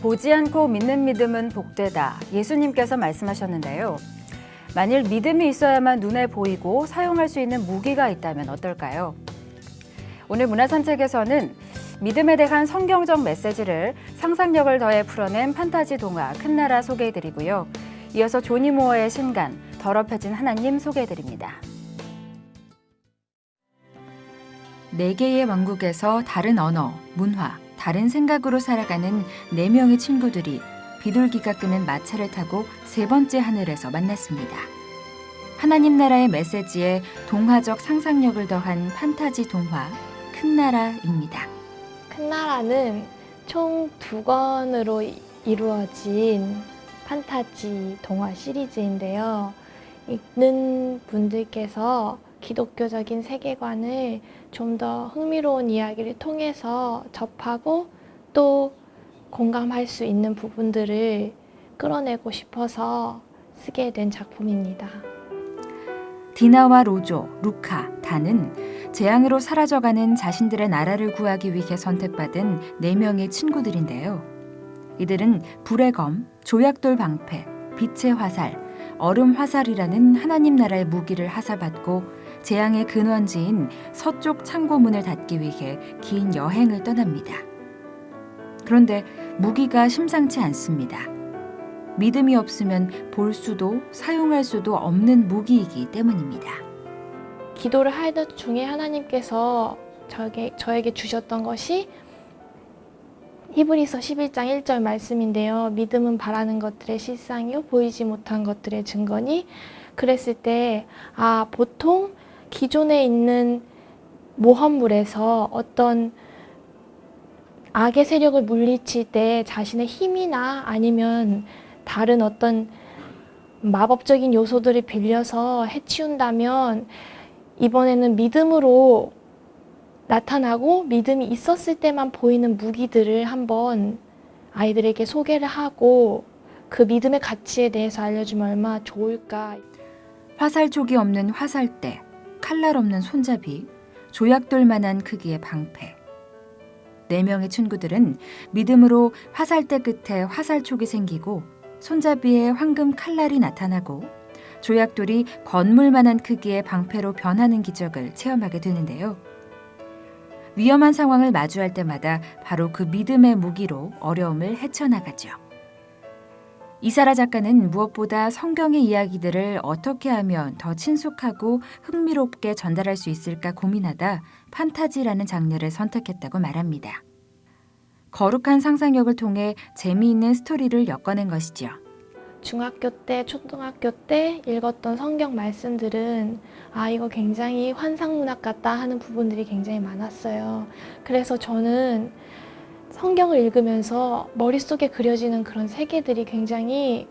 보지 않고 믿는 믿음은 복되다. 예수님께서 말씀하셨는데요. 만일 믿음이 있어야만 눈에 보이고 사용할 수 있는 무기가 있다면 어떨까요? 오늘 문화산책에서는 믿음에 대한 성경적 메시지를 상상력을 더해 풀어낸 판타지 동화 큰나라 소개해드리고요. 이어서 조니 무어의 신간, 더럽혀진 하나님 소개해드립니다. 네 개의 왕국에서 다른 언어, 문화, 다른 생각으로 살아가는 4명의 친구들이 비둘기가 끄는 마차를 타고 3번째 하늘에서 만났습니다. 하나님 나라의 메시지에 동화적 상상력을 더한 판타지 동화 큰나라입니다. 큰나라는 총 2권으로 이루어진 판타지 동화 시리즈인데요. 읽는 분들께서 기독교적인 세계관을 좀 더 흥미로운 이야기를 통해서 접하고 또 공감할 수 있는 부분들을 끌어내고 싶어서 쓰게 된 작품입니다. 디나와 로조, 루카, 단은 재앙으로 사라져가는 자신들의 나라를 구하기 위해 선택받은 4명의 친구들인데요. 이들은 불의 검, 조약돌 방패, 빛의 화살, 얼음 화살이라는 하나님 나라의 무기를 하사받고 재앙의 근원지인 서쪽 창고문을 닫기 위해 긴 여행을 떠납니다. 그런데 무기가 심상치 않습니다. 믿음이 없으면 볼 수도 사용할 수도 없는 무기이기 때문입니다. 기도를 하던 중에 하나님께서 저에게 주셨던 것이 히브리서 11장 1절 말씀인데요. 믿음은 바라는 것들의 실상이요 보이지 못한 것들의 증거니. 그랬을 때 보통 기존에 있는 모험물에서 어떤 악의 세력을 물리칠 때 자신의 힘이나 아니면 다른 어떤 마법적인 요소들을 빌려서 해치운다면 이번에는 믿음으로 나타나고 믿음이 있었을 때만 보이는 무기들을 한번 아이들에게 소개를 하고 그 믿음의 가치에 대해서 알려주면 얼마나 좋을까. 화살촉이 없는 화살대, 칼날 없는 손잡이, 조약돌만한 크기의 방패. 4명의 친구들은 믿음으로 화살대 끝에 화살촉이 생기고 손잡이에 황금 칼날이 나타나고 조약돌이 건물만한 크기의 방패로 변하는 기적을 체험하게 되는데요. 위험한 상황을 마주할 때마다 바로 그 믿음의 무기로 어려움을 헤쳐나가죠. 이사라 작가는 무엇보다 성경의 이야기들을 어떻게 하면 더 친숙하고 흥미롭게 전달할 수 있을까 고민하다 판타지라는 장르를 선택했다고 말합니다. 거룩한 상상력을 통해 재미있는 스토리를 엮어낸 것이죠. 중학교 때, 초등학교 때 읽었던 성경 말씀들은 이거 굉장히 환상문학 같다 하는 부분들이 굉장히 많았어요. 그래서 저는 성경을 읽으면서 머릿속에 그려지는 그런 세계들이 굉장히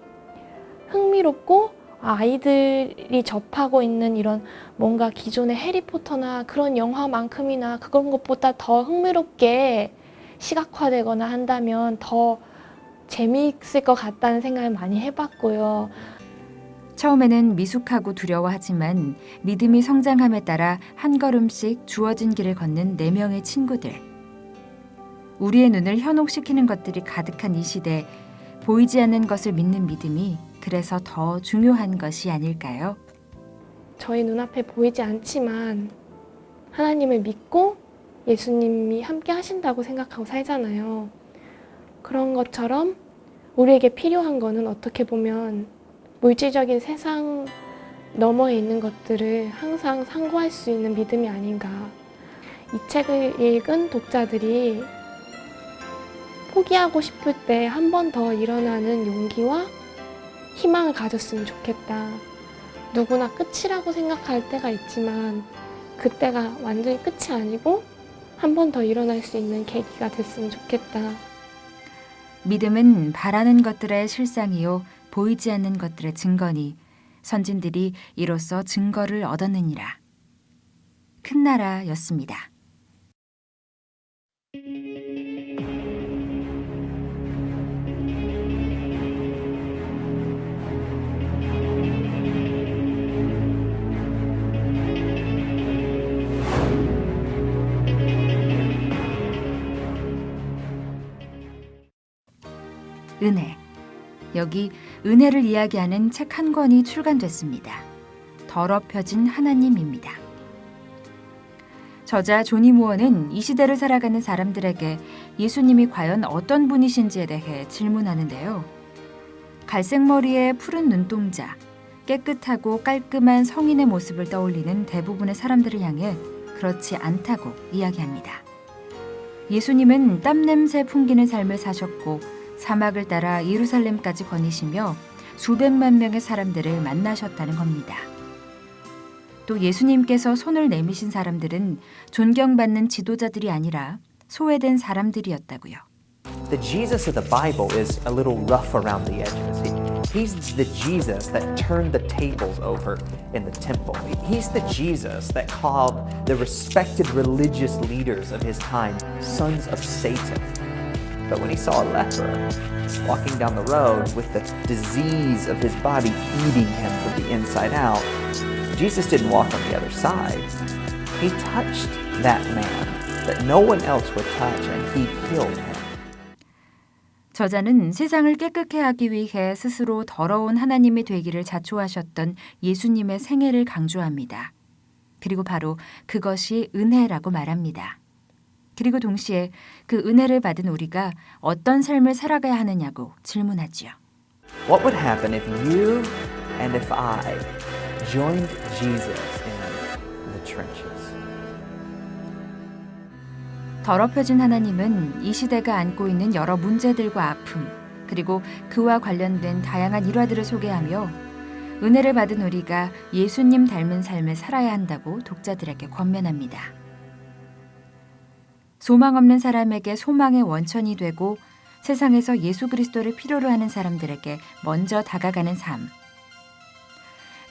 흥미롭고 아이들이 접하고 있는 이런 뭔가 기존의 해리포터나 그런 영화만큼이나 그런 것보다 더 흥미롭게 시각화되거나 한다면 더 재미있을 것 같다는 생각을 많이 해봤고요. 처음에는 미숙하고 두려워하지만 믿음이 성장함에 따라 한 걸음씩 주어진 길을 걷는 4명의 친구들. 우리의 눈을 현혹시키는 것들이 가득한 이 시대, 보이지 않는 것을 믿는 믿음이 그래서 더 중요한 것이 아닐까요? 저희 눈앞에 보이지 않지만 하나님을 믿고 예수님이 함께 하신다고 생각하고 살잖아요. 그런 것처럼 우리에게 필요한 거는 어떻게 보면 물질적인 세상 너머에 있는 것들을 항상 상고할 수 있는 믿음이 아닌가. 이 책을 읽은 독자들이 포기하고 싶을 때 한 번 더 일어나는 용기와 희망을 가졌으면 좋겠다. 누구나 끝이라고 생각할 때가 있지만 그때가 완전히 끝이 아니고 한 번 더 일어날 수 있는 계기가 됐으면 좋겠다. 믿음은 바라는 것들의 실상이요 보이지 않는 것들의 증거니 선진들이 이로써 증거를 얻었느니라. 큰나라였습니다. 은혜. 여기 은혜를 이야기하는 책 한 권이 출간됐습니다. 더럽혀진 하나님입니다. 저자 조니 무어는 이 시대를 살아가는 사람들에게 예수님이 과연 어떤 분이신지에 대해 질문하는데요. 갈색 머리에 푸른 눈동자, 깨끗하고 깔끔한 성인의 모습을 떠올리는 대부분의 사람들을 향해 그렇지 않다고 이야기합니다. 예수님은 땀냄새 풍기는 삶을 사셨고 사막을 따라 예루살렘까지 거니시며 수백만 명의 사람들을 만나셨다는 겁니다. 또 예수님께서 손을 내미신 사람들은 존경받는 지도자들이 아니라 소외된 사람들이었다고요. The Jesus of the Bible is a little rough around the edges. He's the Jesus that turned the tables over in the temple. He's the Jesus that called the respected religious leaders of his time sons of Satan. But when he saw a leper walking down the road with the disease of his body eating him from the inside out, Jesus didn't walk on the other side. He touched that man that no one else would touch, and he healed him. 저자는 세상을 깨끗게 하기 위해 스스로 더러운 하나님이 되기를 자초하셨던 예수님의 생애를 강조합니다. 그리고 바로 그것이 은혜라고 말합니다. 그리고 동시에 그 은혜를 받은 우리가 어떤 삶을 살아가야 하느냐고 질문하지요. What would happen if you and if I joined Jesus in the trenches? 더럽혀진 하나님은 이 시대가 안고 있는 여러 문제들과 아픔, 그리고 그와 관련된 다양한 일화들을 소개하며 은혜를 받은 우리가 예수님 닮은 삶을 살아야 한다고 독자들에게 권면합니다. 소망 없는 사람에게 소망의 원천이 되고 세상에서 예수 그리스도를 필요로 하는 사람들에게 먼저 다가가는 삶.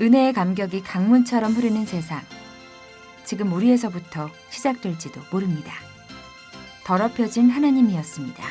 은혜의 감격이 강문처럼 흐르는 세상. 지금 우리에서부터 시작될지도 모릅니다. 더럽혀진 하나님이었습니다.